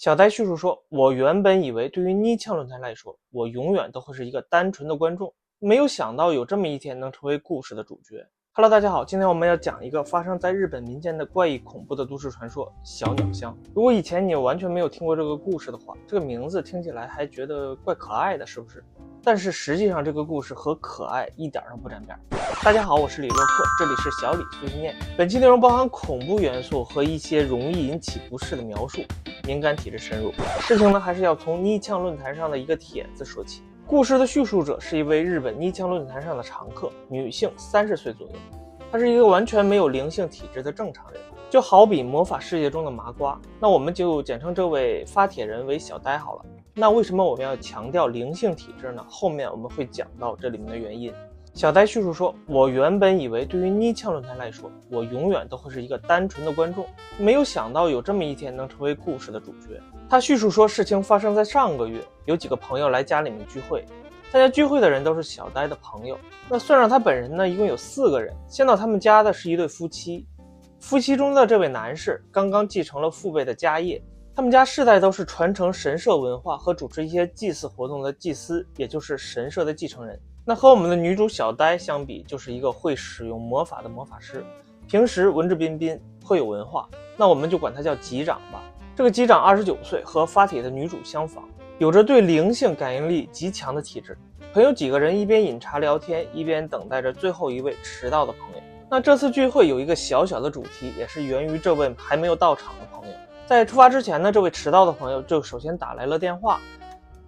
小呆叙述说，我原本以为对于逆呛论坛来说，我永远都会是一个单纯的观众，没有想到有这么一天能成为故事的主角。Hello， 大家好，今天我们要讲一个发生在日本民间的怪异恐怖的都市传说——小鸟箱。如果以前你完全没有听过这个故事的话，这个名字听起来还觉得怪可爱的，是不是？但是实际上这个故事和可爱一点都不沾边。大家好，我是李洛克，这里是小李碎碎念。本期内容包含恐怖元素和一些容易引起不适的描述，敏感体质深入。事情呢，还是要从逆呛论坛上的一个帖子说起。故事的叙述者是一位日本逆呛论坛上的常客，女性，30岁左右。她是一个完全没有灵性体质的正常人，就好比魔法世界中的麻瓜。那我们就简称这位发帖人为小呆好了。那为什么我们要强调灵性体质呢？后面我们会讲到这里面的原因。小呆叙述说，我原本以为对于逆呛论坛来说，我永远都会是一个单纯的观众，没有想到有这么一天能成为故事的主角。他叙述说，事情发生在上个月，有几个朋友来家里面聚会，参加聚会的人都是小呆的朋友。那算上他本人呢，一共有4个人。先到他们家的是一对夫妻，夫妻中的这位男士刚刚继承了父辈的家业，他们家世代都是传承神社文化和主持一些祭祀活动的祭司，也就是神社的继承人。那和我们的女主小呆相比，就是一个会使用魔法的魔法师，平时文质彬彬，颇有文化。那我们就管他叫级长吧。这个级长29岁，和发帖的女主相仿，有着对灵性感应力极强的体质。朋友几个人一边饮茶聊天，一边等待着最后一位迟到的朋友。那这次聚会有一个小小的主题，也是源于这位还没有到场的朋友。在出发之前呢，这位迟到的朋友就首先打来了电话。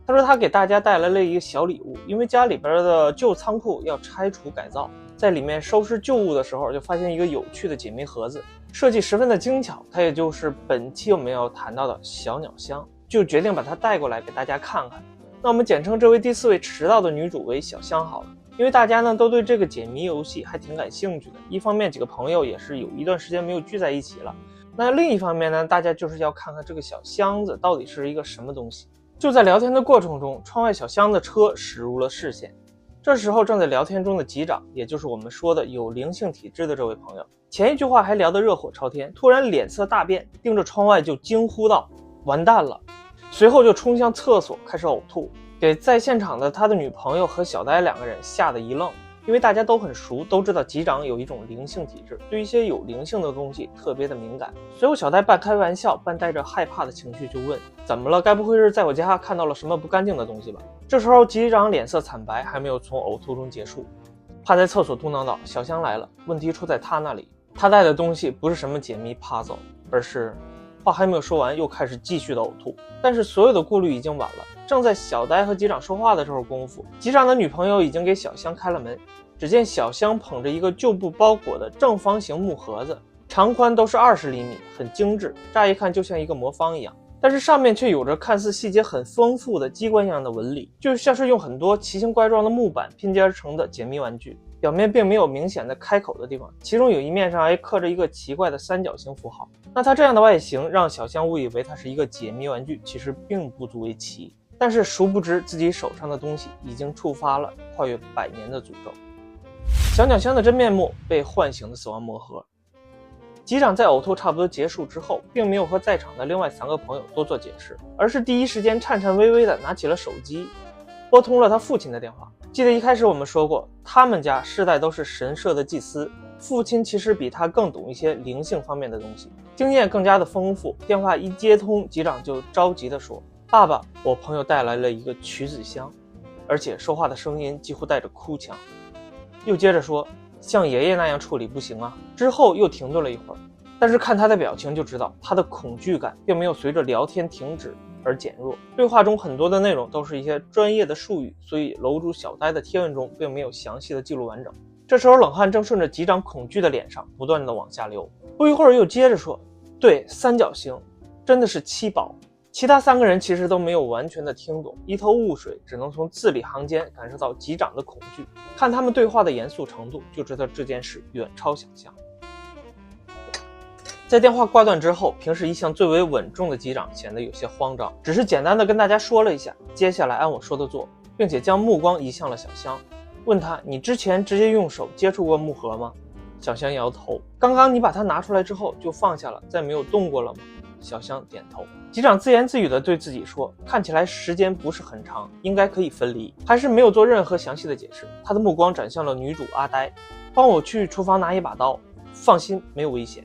他说他给大家带来了一个小礼物，因为家里边的旧仓库要拆除改造，在里面收拾旧物的时候，就发现一个有趣的解谜盒子，设计十分的精巧，它也就是本期我们要谈到的小鸟箱，就决定把它带过来给大家看看。那我们简称这位第4位迟到的女主为小香好了，因为大家呢都对这个解谜游戏还挺感兴趣的。一方面几个朋友也是有一段时间没有聚在一起了，那另一方面呢，大家就是要看看这个小箱子到底是一个什么东西。就在聊天的过程中，窗外小箱的车驶入了视线。这时候正在聊天中的级长，也就是我们说的有灵性体质的这位朋友，前一句话还聊得热火朝天，突然脸色大变，盯着窗外就惊呼道：完蛋了！随后就冲向厕所开始呕吐，给在现场的他的女朋友和小呆2个人吓得一愣。因为大家都很熟，都知道级长有一种灵性体质，对一些有灵性的东西特别的敏感。随后小呆半开玩笑半带着害怕的情绪就问，怎么了？该不会是在我家看到了什么不干净的东西吧？这时候级长脸色惨白，还没有从呕吐中结束，趴在厕所嘟囔道，小香来了，问题出在他那里，他带的东西不是什么解谜puzzle，而是……话还没有说完，又开始继续的呕吐。但是所有的顾虑已经晚了，正在小呆和级长说话的时候功夫，级长的女朋友已经给小香开了门。只见小香捧着一个旧布包裹的正方形木盒子，长宽都是20厘米，很精致，乍一看就像一个魔方一样，但是上面却有着看似细节很丰富的机关一样的纹理，就像是用很多奇形怪状的木板拼接而成的解谜玩具。表面并没有明显的开口的地方，其中有一面上还刻着一个奇怪的三角形符号。那它这样的外形让小香误以为它是一个解谜玩具，其实并不足为奇。但是殊不知自己手上的东西已经触发了跨越100年的诅咒。小鸟箱的真面目被唤醒的死亡魔盒。级长在呕吐差不多结束之后，并没有和在场的另外3个朋友多做解释，而是第一时间颤颤巍巍地拿起了手机，拨通了他父亲的电话。记得一开始我们说过，他们家世代都是神社的祭司，父亲其实比他更懂一些灵性方面的东西，经验更加的丰富。电话一接通，级长就着急地说，爸爸，我朋友带来了一个曲子箱，而且说话的声音几乎带着哭腔。又接着说，像爷爷那样处理不行啊。之后又停顿了一会儿，但是看他的表情就知道，他的恐惧感并没有随着聊天停止而减弱。对话中很多的内容都是一些专业的术语，所以楼主小呆的贴文中并没有详细的记录完整。这时候冷汗正顺着级长恐惧的脸上不断的往下流。不一会儿又接着说，对，三角形真的是7宝。其他3个人其实都没有完全的听懂，一头雾水，只能从字里行间感受到级长的恐惧。看他们对话的严肃程度，就知道这件事远超想象。在电话挂断之后，平时一向最为稳重的级长显得有些慌张，只是简单的跟大家说了一下，接下来按我说的做，并且将目光移向了小香，问他，你之前直接用手接触过木盒吗？小香摇头，刚刚你把它拿出来之后就放下了，再没有动过了吗？小香点头。机长自言自语地对自己说，看起来时间不是很长，应该可以分离，还是没有做任何详细的解释。他的目光转向了女主阿呆，帮我去厨房拿一把刀，放心，没有危险。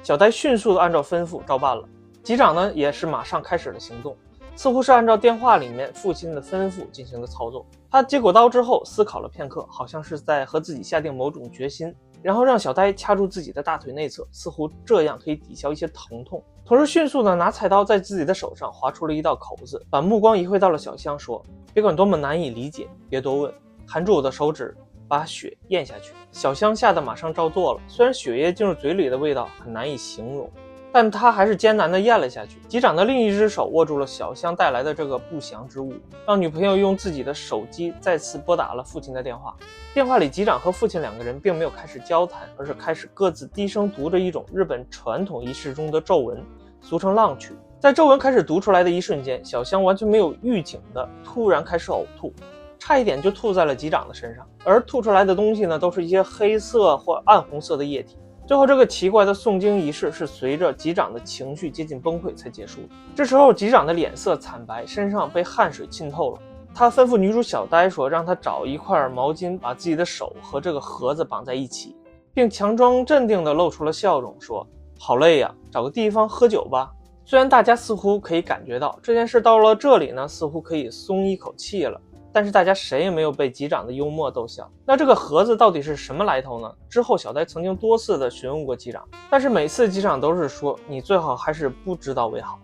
小呆迅速地按照吩咐照办了。机长呢也是马上开始了行动，似乎是按照电话里面父亲的吩咐进行的操作。他接过刀之后思考了片刻，好像是在和自己下定某种决心，然后让小呆掐住自己的大腿内侧，似乎这样可以抵消一些疼痛。同时迅速的拿菜刀在自己的手上划出了一道口子，把目光移回到了小香，说，别管多么难以理解，别多问，含住我的手指，把血咽下去。小香吓得马上照做了，虽然血液进入嘴里的味道很难以形容，但他还是艰难地咽了下去。机长的另一只手握住了小香带来的这个不祥之物，让女朋友用自己的手机再次拨打了父亲的电话。电话里，机长和父亲两个人并没有开始交谈，而是开始各自低声读着一种日本传统仪式中的咒文，俗称浪曲。在咒文开始读出来的一瞬间，小香完全没有预警的突然开始呕吐，差一点就吐在了机长的身上，而吐出来的东西呢，都是一些黑色或暗红色的液体。最后这个奇怪的诵经仪式是随着机长的情绪接近崩溃才结束的。这时候机长的脸色惨白，身上被汗水浸透了。他吩咐女主小呆说，让她找一块毛巾把自己的手和这个盒子绑在一起，并强装镇定地露出了笑容，说，好累呀，找个地方喝酒吧。虽然大家似乎可以感觉到这件事到了这里呢，似乎可以松一口气了，但是大家谁也没有被机长的幽默逗笑。那这个盒子到底是什么来头呢？之后小呆曾经多次的询问过机长，但是每次机长都是说，你最好还是不知道为好，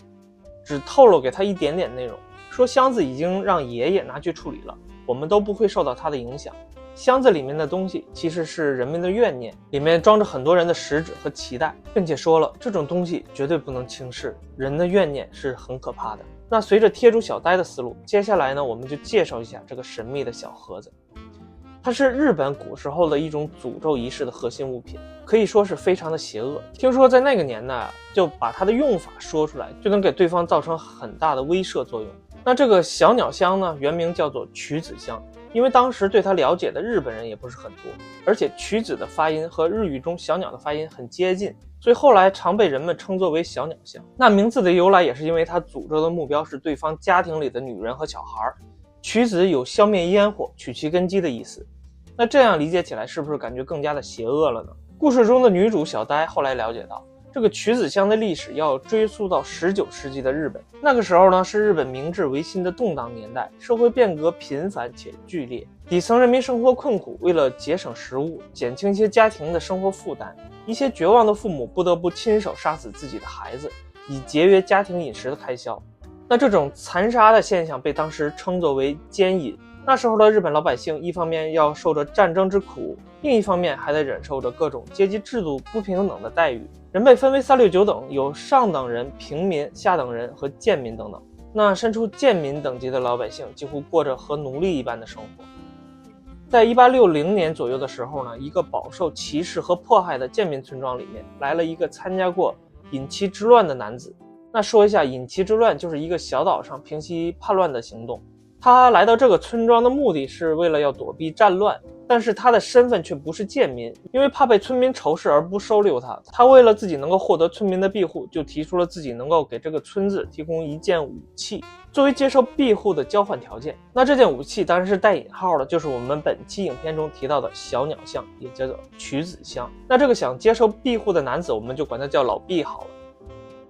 只透露给他一点点内容，说箱子已经让爷爷拿去处理了，我们都不会受到他的影响。箱子里面的东西其实是人们的怨念，里面装着很多人的食指和期待，并且说了，这种东西绝对不能轻视，人的怨念是很可怕的。那随着贴主小呆的思路，接下来呢，我们就介绍一下这个神秘的小盒子。它是日本古时候的一种诅咒仪式的核心物品，可以说是非常的邪恶。听说在那个年代就把它的用法说出来，就能给对方造成很大的威慑作用。那这个小鸟香呢，原名叫做曲子香，因为当时对它了解的日本人也不是很多，而且曲子的发音和日语中小鸟的发音很接近，所以后来常被人们称作为小鸟香。那名字的由来也是因为它诅咒的目标是对方家庭里的女人和小孩，曲子有消灭烟火、取其根基的意思。那这样理解起来是不是感觉更加的邪恶了呢？故事中的女主小呆后来了解到，这个曲子香的历史要追溯到19世纪的日本。那个时候呢，是日本明治维新的动荡年代，社会变革频繁且剧烈，底层人民生活困苦，为了节省食物，减轻一些家庭的生活负担，一些绝望的父母不得不亲手杀死自己的孩子，以节约家庭饮食的开销。那这种残杀的现象被当时称作为奸淫。那时候的日本老百姓一方面要受着战争之苦，另一方面还得忍受着各种阶级制度不平等的待遇。人被分为369等，有上等人、平民、下等人和贱民等等。那身处贱民等级的老百姓几乎过着和奴隶一般的生活。在1860年左右的时候呢，一个饱受歧视和迫害的贱民村庄里面来了一个参加过隐岐之乱的男子。那说一下，隐岐之乱就是一个小岛上平息叛乱的行动。他来到这个村庄的目的是为了要躲避战乱，但是他的身份却不是贱民，因为怕被村民仇视而不收留他。他为了自己能够获得村民的庇护，就提出了自己能够给这个村子提供一件武器，作为接受庇护的交换条件。那这件武器当然是带引号的，就是我们本期影片中提到的小鸟香，也叫做曲子香。那这个想接受庇护的男子，我们就管他叫老毕好了。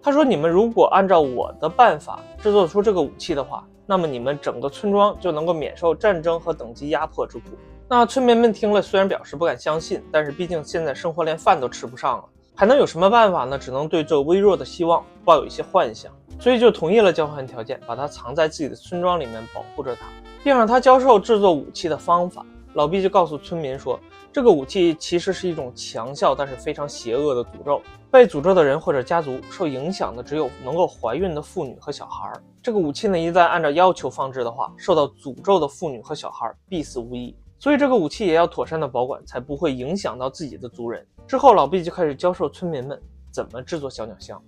他说，你们如果按照我的办法制作出这个武器的话，那么你们整个村庄就能够免受战争和等级压迫之苦。那村民们听了虽然表示不敢相信，但是毕竟现在生活连饭都吃不上了，还能有什么办法呢？只能对这微弱的希望抱有一些幻想，所以就同意了交换条件，把它藏在自己的村庄里面保护着它，并让他教授制作武器的方法。老毕就告诉村民说，这个武器其实是一种强效但是非常邪恶的诅咒，被诅咒的人或者家族受影响的只有能够怀孕的妇女和小孩。这个武器呢，一旦按照要求放置的话，受到诅咒的妇女和小孩必死无疑，所以这个武器也要妥善的保管，才不会影响到自己的族人。之后老毕就开始教授村民们怎么制作小鸟香。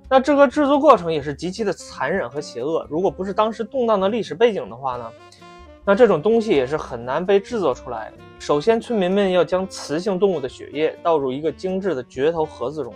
那这个制作过程也是极其的残忍和邪恶，如果不是当时动荡的历史背景的话呢，那这种东西也是很难被制作出来的。首先村民们要将雌性动物的血液倒入一个精致的绝头盒子中，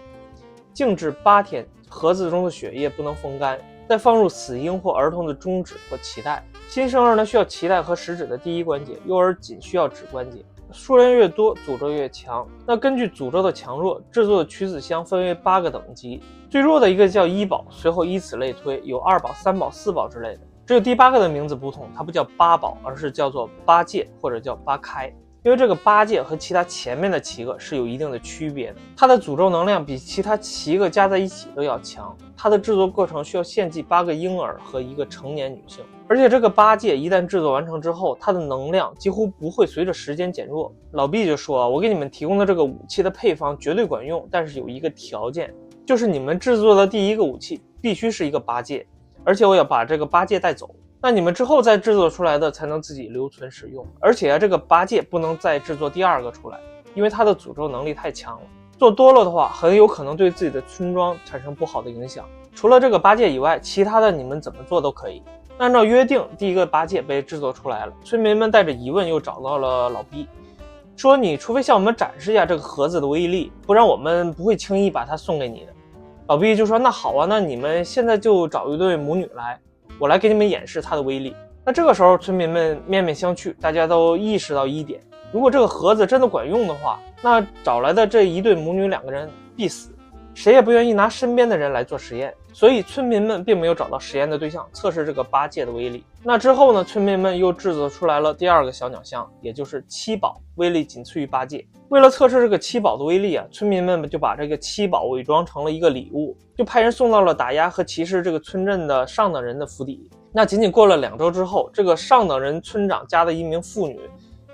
静置8天，盒子中的血液不能风干，再放入死婴或儿童的中指或脐带。新生儿呢需要脐带和食指的第一关节，幼儿仅需要指关节。数量越多，诅咒越强。那根据诅咒的强弱，制作的曲子香分为8个等级，最弱的一个叫1宝，随后依此类推，有2宝、3宝、4宝之类的。只有第8个的名字不同，它不叫8宝，而是叫做8戒或者叫8开。因为这个8戒和其他前面的7个是有一定的区别的，它的诅咒能量比其他7个加在一起都要强。它的制作过程需要献祭8个婴儿和1个成年女性，而且这个8戒一旦制作完成之后，它的能量几乎不会随着时间减弱。老毕就说我给你们提供的这个武器的配方绝对管用，但是有一个条件，就是你们制作的第一个武器必须是一个8戒，而且我要把这个8戒带走。那你们之后再制作出来的才能自己留存使用，而且这个8戒不能再制作第2个出来，因为它的诅咒能力太强了，做多了的话很有可能对自己的村庄产生不好的影响。除了这个8戒以外，其他的你们怎么做都可以。按照约定，第一个8戒被制作出来了，村民们带着疑问又找到了老毕，说你除非向我们展示一下这个盒子的威力，不然我们不会轻易把它送给你的。老毕就说那好啊，那你们现在就找一对母女来，我来给你们演示它的威力。那这个时候村民们面面相觑，大家都意识到一点，如果这个盒子真的管用的话，那找来的这一对母女2个人必死，谁也不愿意拿身边的人来做实验，所以村民们并没有找到实验的对象测试这个8戒的威力。那之后呢，村民们又制作出来了第2个小鸟箱，也就是7宝，威力仅次于8戒。为了测试这个7宝的威力啊，村民们就把这个7宝伪装成了一个礼物，就派人送到了打压和歧视这个村镇的上等人的府邸。那仅仅过了2周之后，这个上等人村长家的一名妇女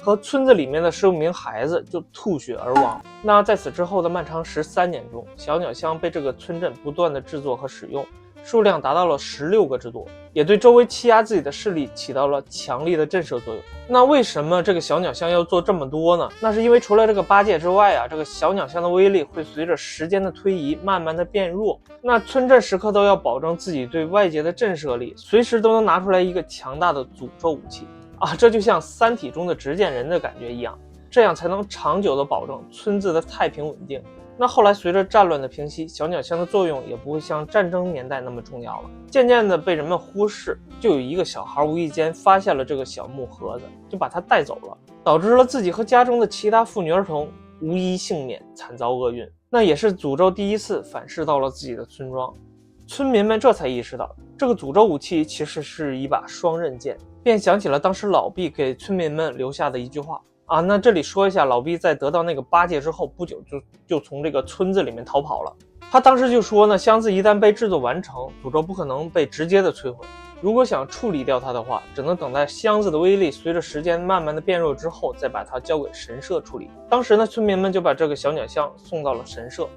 和村子里面的15名孩子就吐血而亡。那在此之后的漫长13年中，小鸟箱被这个村镇不断的制作和使用，数量达到了16个之多，也对周围欺压自己的势力起到了强力的震慑作用。那为什么这个小鸟箱要做这么多呢？那是因为除了这个8戒之外啊，这个小鸟箱的威力会随着时间的推移慢慢的变弱。那村镇时刻都要保证自己对外界的震慑力，随时都能拿出来一个强大的诅咒武器啊，这就像三体中的执剑人的感觉一样，这样才能长久的保证村子的太平稳定。那后来随着战乱的平息，小鸟箱的作用也不会像战争年代那么重要了，渐渐的被人们忽视。就有一个小孩无意间发现了这个小木盒子，就把它带走了，导致了自己和家中的其他妇女儿童无一幸免，惨遭厄运。那也是诅咒第一次反噬到了自己的村庄，村民们这才意识到这个诅咒武器其实是一把双刃剑，便想起了当时老毕给村民们留下的一句话啊。那这里说一下，老毕在得到那个8戒之后不久就从这个村子里面逃跑了。他当时就说呢，箱子一旦被制作完成，诅咒不可能被直接的摧毁，如果想处理掉它的话，只能等待箱子的威力随着时间慢慢的变弱之后，再把它交给神社处理。当时呢，村民们就把这个小鸟箱送到了神社。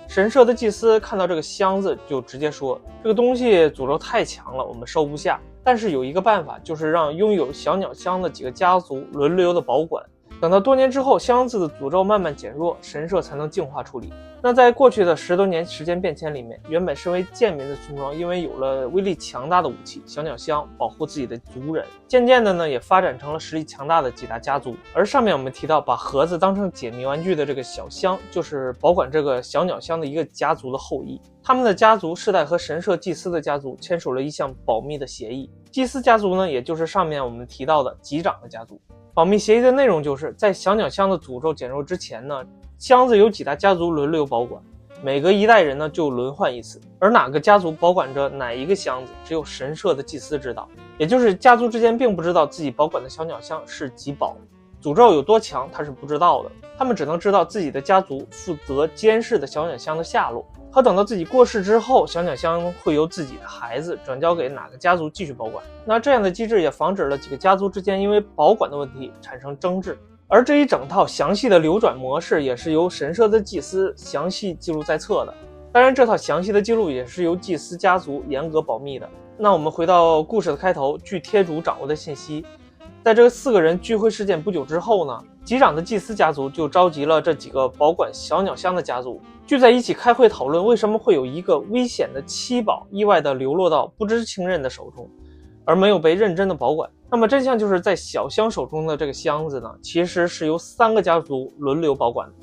神社的祭司看到这个箱子就直接说，这个东西诅咒太强了，我们收不下。但是有一个办法，就是让拥有小鸟箱的几个家族轮流的保管，等到多年之后，箱子的诅咒慢慢减弱，神社才能净化处理。那在过去的10多年时间变迁里面，原本身为贱民的村庄，因为有了威力强大的武器小鸟箱保护自己的族人，渐渐的呢也发展成了实力强大的几大家族。而上面我们提到把盒子当成解谜玩具的这个小箱，就是保管这个小鸟箱的一个家族的后裔。他们的家族世代和神社祭司的家族签署了一项保密的协议。祭司家族呢，也就是上面我们提到的级长的家族。保密协议的内容就是在小鸟箱的诅咒减弱之前呢，箱子由几大家族轮流保管，每隔1代人呢就轮换一次，而哪个家族保管着哪一个箱子，只有神社的祭司知道，也就是家族之间并不知道自己保管的小鸟箱是几宝，诅咒有多强他是不知道的，他们只能知道自己的家族负责监视的小鸟箱的下落，和等到自己过世之后，小鸟箱会由自己的孩子转交给哪个家族继续保管。那这样的机制也防止了几个家族之间因为保管的问题产生争执。而这一整套详细的流转模式也是由神社的祭司详细记录在册的，当然这套详细的记录也是由祭司家族严格保密的。那我们回到故事的开头，据贴主掌握的信息，在这4个人聚会事件不久之后呢，级长的祭司家族就召集了这几个保管小鸟箱的家族，聚在一起开会讨论为什么会有一个危险的7宝意外的流落到不知情人的手中，而没有被认真的保管。那么真相就是在小香手中的这个箱子呢，其实是由3个家族轮流保管的。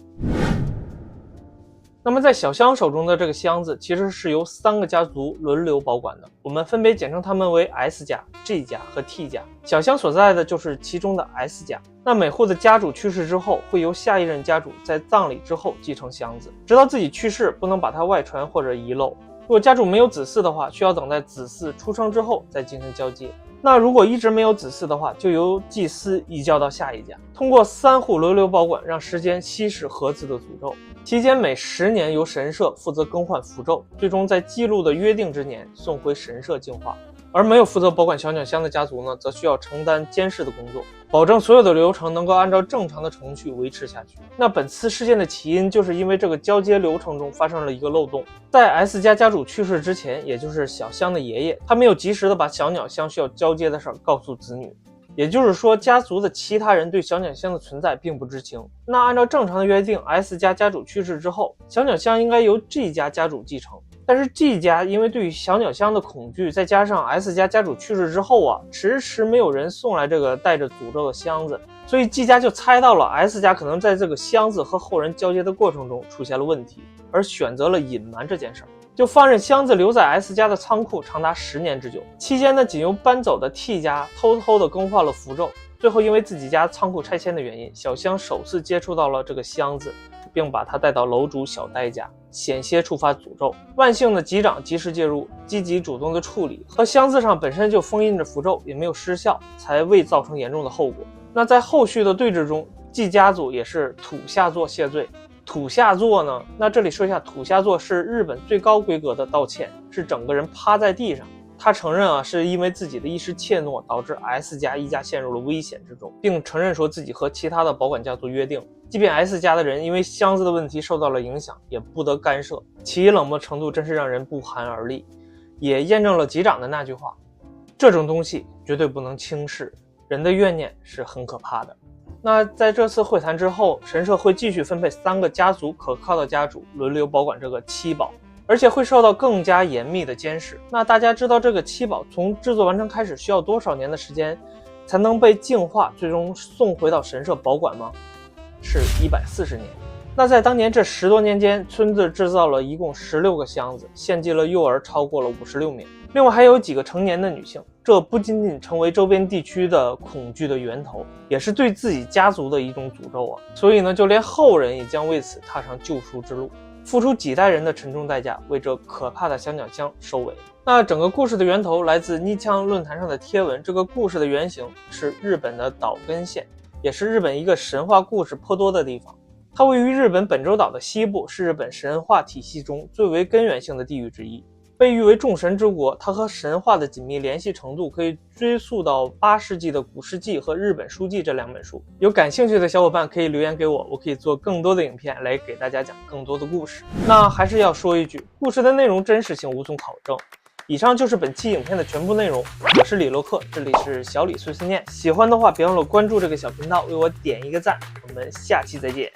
那么在小香手中的这个箱子其实是由3个家族轮流保管的，我们分别简称他们为 S 家、G 家和 T 家。小香所在的就是其中的 S 家。那每户的家主去世之后，会由下一任家主在葬礼之后继承箱子，直到自己去世，不能把它外传或者遗漏。如果家主没有子嗣的话，需要等待子嗣出生之后再进行交接。那如果一直没有子嗣的话，就由祭司移交到下一家，通过3户轮流保管，让时间稀释盒子的诅咒。期间每10年由神社负责更换符咒，最终在记录的约定之年送回神社净化。而没有负责保管小鸟箱的家族呢，则需要承担监视的工作，保证所有的流程能够按照正常的程序维持下去。那本次事件的起因就是因为这个交接流程中发生了一个漏洞，在 S 家家主去世之前，也就是小香的爷爷，他没有及时的把小鸟箱需要交接的事儿告诉子女。也就是说，家族的其他人对小鸟箱的存在并不知情。那按照正常的约定， S 家家主去世之后，小鸟箱应该由 G 家家主继承。但是 G 家因为对于小鸟箱的恐惧，再加上 S 家家主去世之后啊，迟迟没有人送来这个带着诅咒的箱子，所以 G 家就猜到了 S 家可能在这个箱子和后人交接的过程中出现了问题，而选择了隐瞒这件事儿。就放任箱子留在 S 家的仓库长达10年之久，期间呢，仅由搬走的 T 家偷偷的更换了符咒。最后因为自己家仓库拆迁的原因，小香首次接触到了这个箱子，并把它带到楼主小呆家，险些触发诅咒。万幸的级长及时介入，积极主动的处理，和箱子上本身就封印着符咒，也没有失效，才未造成严重的后果。那在后续的对峙中，G家族也是土下座谢罪。土下座呢？那这里说一下，土下座是日本最高规格的道歉，是整个人趴在地上。他承认啊，是因为自己的一时怯懦导致 S 家一家陷入了危险之中，并承认说自己和其他的保管家族约定，即便 S 家的人因为箱子的问题受到了影响，也不得干涉。其冷漠程度真是让人不寒而栗，也验证了级长的那句话：这种东西绝对不能轻视，人的怨念是很可怕的。那在这次会谈之后，神社会继续分配3个家族可靠的家主轮流保管这个七宝，而且会受到更加严密的监视。那大家知道这个七宝从制作完成开始需要多少年的时间才能被净化，最终送回到神社保管吗？是140年。那在当年这10多年间，村子制造了一共16个箱子，献祭了幼儿超过了56名，另外还有几个成年的女性。这不仅仅成为周边地区的恐惧的源头，也是对自己家族的一种诅咒啊！所以呢，就连后人也将为此踏上救赎之路，付出几代人的沉重代价，为这可怕的小鸟箱收尾。那整个故事的源头来自妮枪论坛上的贴文，这个故事的原型是日本的岛根县，也是日本一个神话故事颇多的地方。它位于日本本州岛的西部，是日本神话体系中最为根源性的地域之一。被誉为众神之国，它和神话的紧密联系程度可以追溯到8世纪的古世纪和日本书纪这2本书。有感兴趣的小伙伴可以留言给我，我可以做更多的影片来给大家讲更多的故事。那还是要说一句，故事的内容真实性无从考证。以上就是本期影片的全部内容，我是李洛克，这里是小李碎碎念。喜欢的话别忘了关注这个小频道，为我点一个赞，我们下期再见。